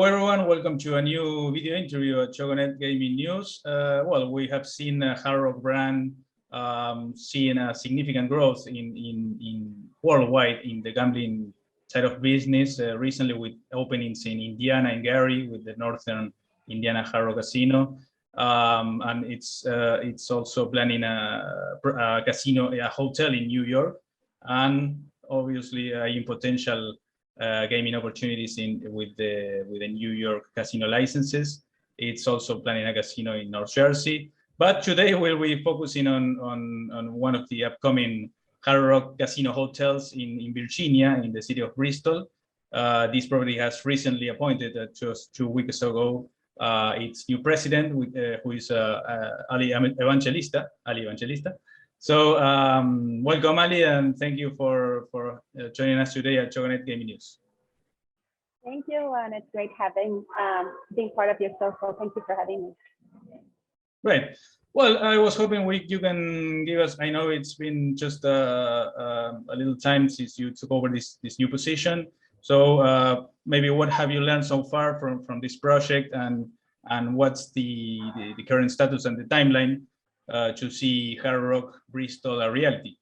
everyone, welcome to a new video interview at Chogonet Gaming News. Well, we have seen Hard Rock brand seeing a significant growth in worldwide in the gambling side of business recently, with openings in Indiana and Gary with the Northern Indiana Hard Rock Casino, and it's also planning a casino, a hotel in New York, and obviously in potential gaming opportunities with the New York casino licenses. It's also planning a casino in North Jersey. But today we'll be focusing on one of the upcoming Hard Rock casino hotels in Virginia, in the city of Bristol. This property has recently appointed, just 2 weeks ago, its new president, who is Allie Evangelista. So welcome, Ali, and thank you for joining us today at Chogonet Gaming News. Thank you, and it's great being part of your show. So thank you for having me. Great. Well, I was hoping you can give us. I know it's been just a little time since you took over this new position. So maybe what have you learned so far from this project, and what's the current status and the timeline to see Hard Rock Bristol a reality?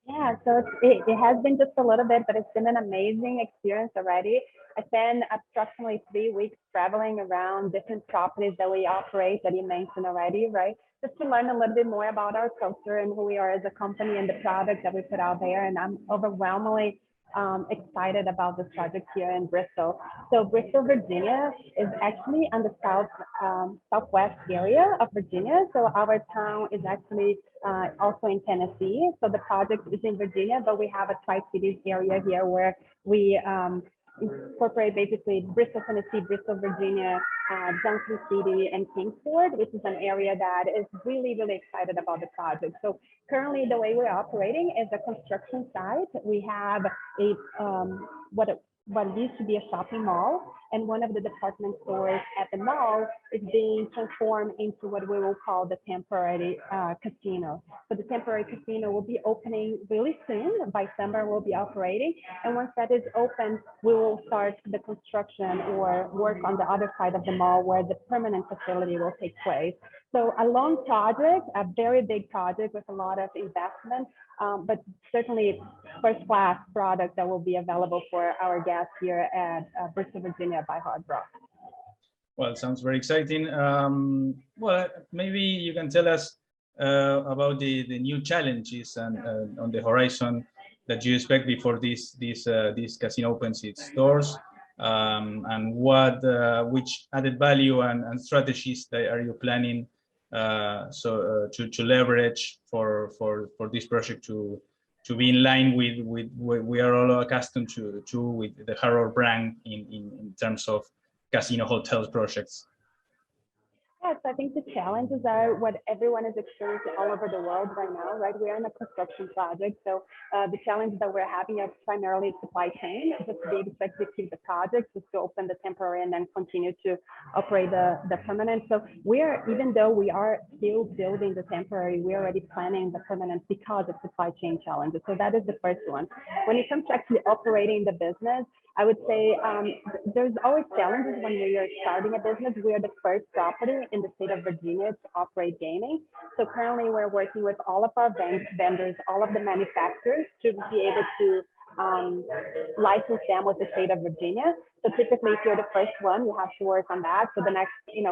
Yeah, so it has been just a little bit, but it's been an amazing experience already. I spent approximately 3 weeks traveling around different properties that we operate, that you mentioned already, right? Just to learn a little bit more about our culture and who we are as a company and the product that we put out there. And I'm overwhelmingly excited about this project here in Bristol. So Bristol, Virginia is actually on the southwest area of Virginia. So our town is actually also in Tennessee. So the project is in Virginia, but we have a Tri-Cities area here where we incorporate basically Bristol, Tennessee, Bristol, Virginia, Junction City, and Kingsport, which is an area that is really, really excited about the project. So currently, the way we're operating is a construction site. We have a what used to be a shopping mall, and one of the department stores at the mall is being transformed into what we will call the temporary casino. So the temporary casino will be opening really soon. By summer, we'll be operating. And once that is open, we will start the construction or work on the other side of the mall where the permanent facility will take place. So a long project, a very big project with a lot of investment, but certainly first class product that will be available for our guests here at Bristol, Virginia by Hard Rock. Well, it sounds very exciting. Well, maybe you can tell us about the new challenges and on the horizon that you expect before this casino opens its doors, and which added value and strategies that are you planning to leverage for this project to be in line with what we are all accustomed to with the Hard Rock brand in terms of casino hotels projects? Yes, I think the challenges are what everyone is experiencing all over the world right now, right? We are in a construction project. So the challenges that we're having are primarily supply chain, just to be able to execute the project, just to open the temporary and then continue to operate the permanent. So even though we are still building the temporary, we're already planning the permanent because of supply chain challenges. So that is the first one. When it comes to actually operating the business, I would say there's always challenges when we are starting a business. We are the first property in the state of Virginia to operate gaming. So currently we're working with all of our vendors, all of the manufacturers to be able to license them with the state of Virginia. So typically if you're the first one, you have to work on that. So the next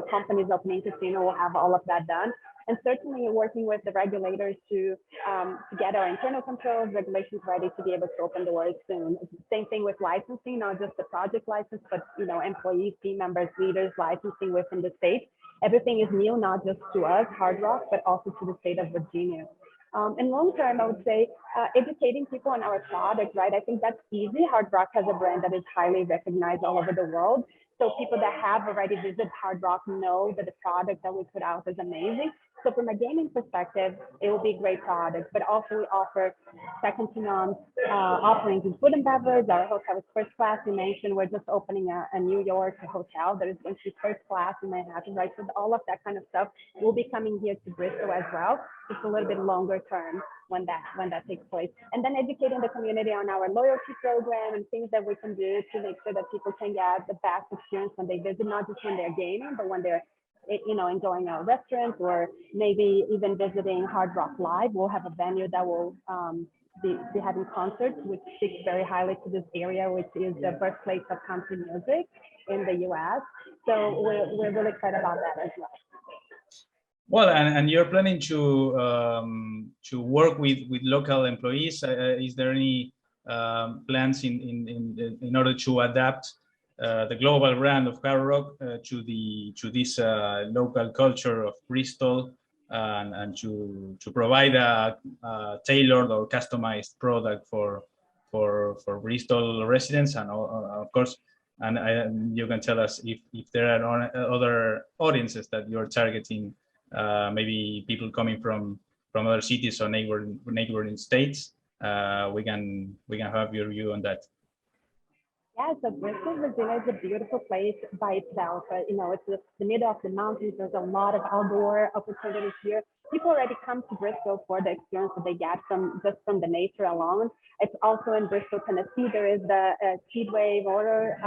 companies opening casino will have all of that done. And certainly working with the regulators to get our internal controls, regulations ready to be able to open doors soon. Same thing with licensing, not just the project license, but employees, team members, leaders, licensing within the state. Everything is new, not just to us, Hard Rock, but also to the state of Virginia. In long term, I would say educating people on our product, right? I think that's easy. Hard Rock has a brand that is highly recognized all over the world. So people that have already visited Hard Rock know that the product that we put out is amazing. So from a gaming perspective, it will be a great product, but also we offer second to none offerings in food and beverage. Our hotel is first class. You mentioned we're just opening a New York hotel that is going to be first class in Manhattan, right? So all of that kind of stuff will be coming here to Bristol as well, just a little bit longer term when that takes place. And then educating the community on our loyalty program and things that we can do to make sure that people can get the best experience when they visit, not just when they're gaming, but when they're enjoying our restaurants or maybe even visiting Hard Rock Live. We'll have a venue that will be having concerts, which speaks very highly to this area, which is the birthplace of country music in the U.S. So we're really excited about that as well. Well, and you're planning to work with local employees. Is there any plans in order to adapt the global brand of Hard Rock to this local culture of Bristol, and to provide a tailored or customized product for Bristol residents, and of course, and you can tell us if there are other audiences that you're targeting, maybe people coming from other cities or neighboring states. We can have your view on that. Yeah, so Bristol, Virginia is a beautiful place by itself. It's the middle of the mountains. There's a lot of outdoor opportunities here. People already come to Bristol for the experience that they get from the nature alone. It's also in Bristol, Tennessee. There is the Speedway Roller,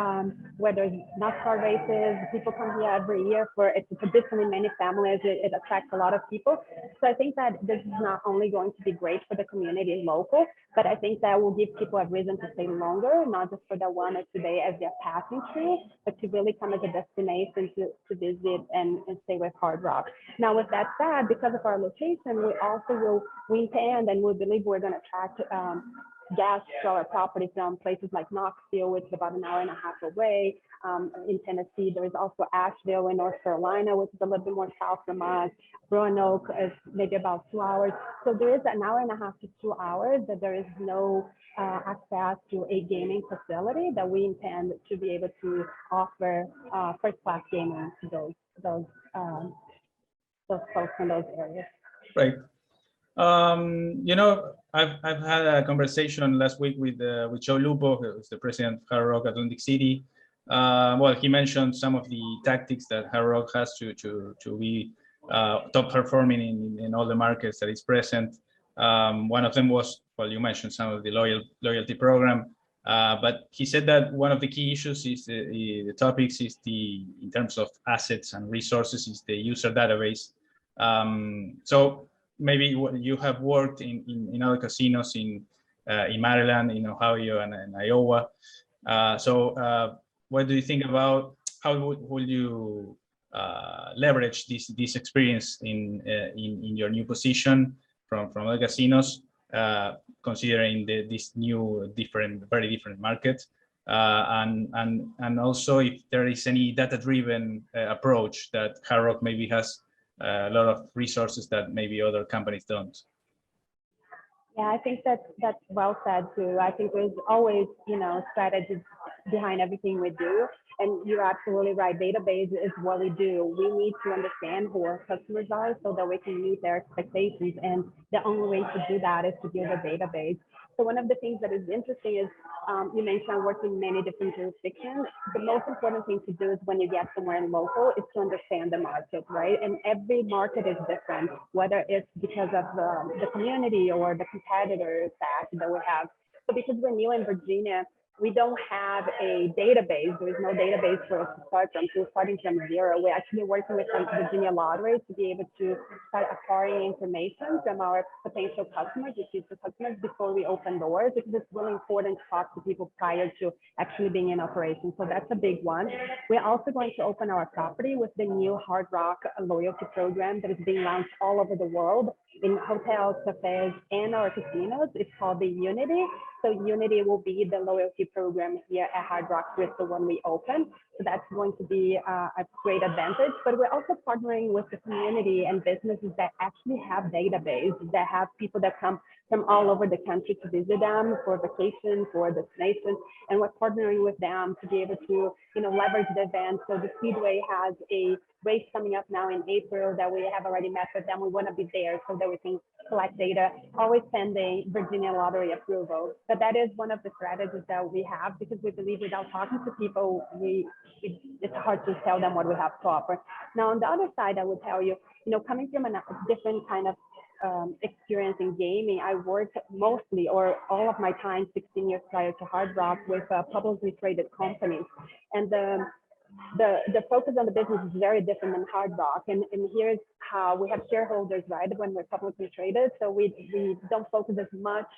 where there's NASCAR races. People come here every year it's traditionally many families. It attracts a lot of people. So I think that this is not only going to be great for the community local, but I think that will give people a reason to stay longer, not just for the 1 or 2 days as they're passing through, but to really come as a destination to visit and stay with Hard Rock. Now, with that said, because of our location, we intend and we believe we're going to attract guests to our property from places like Knoxville, which is about an hour and a half away. In Tennessee, there is also Asheville in North Carolina, which is a little bit more south from us. Roanoke is maybe about 2 hours. So there is an hour and a half to 2 hours that there is no access to a gaming facility that we intend to be able to offer first class gaming to those folks in those areas. Right. I've had a conversation last week with Joe Lupo, who's the president of Hard Rock Atlantic City. Well, he mentioned some of the tactics that Hard Rock has to be top performing in all the markets that it's present. One of them was, well, you mentioned some of the loyalty program, but he said that one of the key issues is the topics is in terms of assets and resources, is the user database. So maybe you have worked in other casinos in Maryland, in Ohio, and Iowa. So what do you think about how would you leverage this experience in your new position from other casinos, considering this new very different market, and also if there is any data-driven approach that Hard Rock maybe has a lot of resources that maybe other companies don't. Yeah, I think that's well said too. I think there's always, strategies behind everything we do. And you're absolutely right. Database is what we do. We need to understand who our customers are so that we can meet their expectations. And the only way to do that is to build a database. So one of the things that is interesting is you mentioned working in many different jurisdictions. The most important thing to do is when you get somewhere in local is to understand the market, right? And every market is different, whether it's because of the community or the competitor set that we have. So because we're new in Virginia, we don't have a database. There is no database for us to start from. So we're starting from zero. We're actually working with the Virginia Lottery to be able to start acquiring information from our potential customers, the future customers, before we open doors, because it's really important to talk to people prior to actually being in operation. So that's a big one. We're also going to open our property with the new Hard Rock loyalty program that is being launched all over the world in hotels, cafes, and our casinos. It's called the Unity. So Unity will be the loyalty program here at Hard Rock Bristol when we open. So that's going to be a great advantage. But we're also partnering with the community and businesses that actually have databases, that have people that come from all over the country to visit them for vacations, for destinations. And we're partnering with them to be able to, leverage the event. So the Speedway has a race coming up now in April that we have already met with them. We want to be there so that we can collect data, always pending Virginia lottery approval. But that is one of the strategies that we have, because we believe without talking to people, it's hard to tell them what we have to offer. Now, on the other side, I would tell you, coming from a different kind of experience in gaming, I worked mostly or all of my time, 16 years prior to Hard Rock, with publicly traded companies. And the focus on the business is very different than Hard Rock. And here's how we have shareholders, right, when we're publicly traded. So we don't focus as much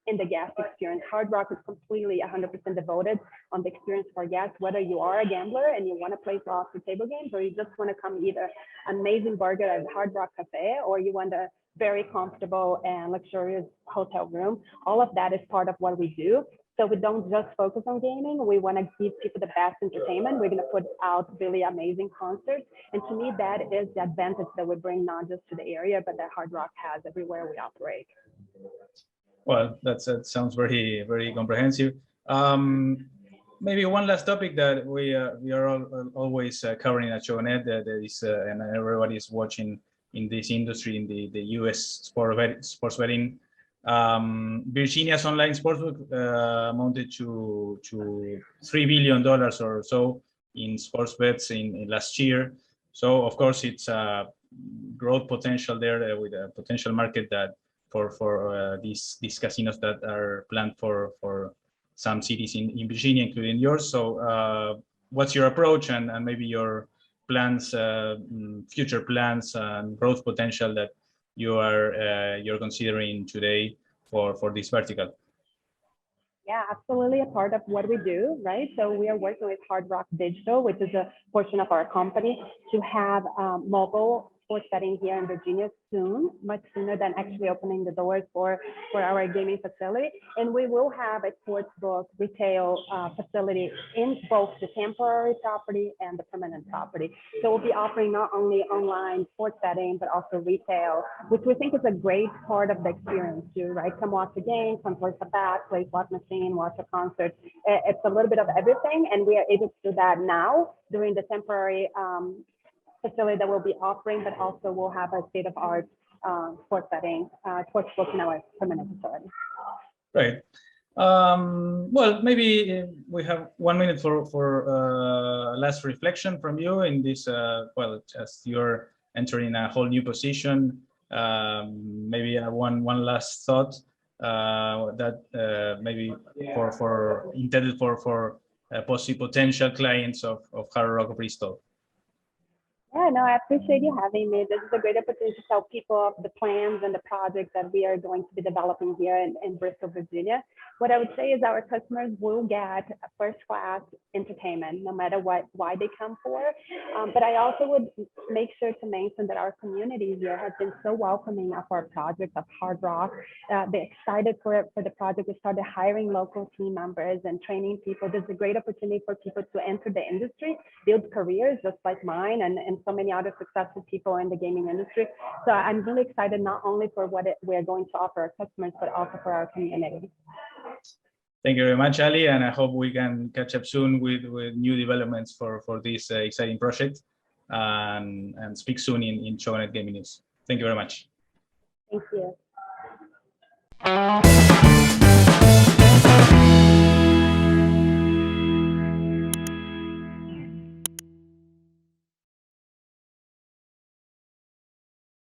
in the guest experience. Hard Rock is completely 100% devoted on the experience for guests, whether you are a gambler and you want to play slots or table games, or you just want to come eat an amazing burger at Hard Rock Cafe, or you want a very comfortable and luxurious hotel room. All of that is part of what we do. So we don't just focus on gaming. We want to give people the best entertainment. We're going to put out really amazing concerts. And to me, that is the advantage that we bring not just to the area, but that Hard Rock has everywhere we operate. Well, that sounds very, very comprehensive. Maybe one last topic that we are always covering at Chogonet, that is, and everybody is watching in this industry, in the US sports betting. Virginia's online sportsbook amounted to $3 billion or so in sports bets in last year. So of course it's a growth potential there with a potential market that for these casinos that are planned for some cities in Virginia, including yours. So what's your approach and maybe your plans, future plans and growth potential that you're considering today for this vertical? Yeah, absolutely a part of what we do, right? So we are working with Hard Rock Digital, which is a portion of our company, to have mobile sports betting here in Virginia soon, much sooner than actually opening the doors for our gaming facility. And we will have a sportsbook retail facility in both the temporary property and the permanent property. So we'll be offering not only online sports betting, but also retail, which we think is a great part of the experience too, right? Come watch a game, come place a bet, play slot machine, watch a concert. It's a little bit of everything. And we are able to do that now during the temporary facility that we'll be offering, but also we'll have a state-of-art sports betting, sports book in our permanent facility. Right. Well, maybe we have 1 minute for last reflection from you in this, well, as you're entering a whole new position, maybe one last thought that maybe intended for potential clients of Hard Rock Bristol. Yeah, no, I appreciate you having me. This is a great opportunity to tell people of the plans and the projects that we are going to be developing here in Bristol, Virginia. What I would say is our customers will get a first-class entertainment, no matter why they come for. But I also would make sure to mention that our community here has been so welcoming of our project of Hard Rock. They're excited for the project. We started hiring local team members and training people. There's a great opportunity for people to enter the industry, build careers just like mine and so many other successful people in the gaming industry. So I'm really excited not only for what we're going to offer our customers, but also for our community. Thank you very much, Allie, and I hope we can catch up soon with new developments for this exciting project and speak soon in Chogonet Gaming News. Thank you very much. Thank you.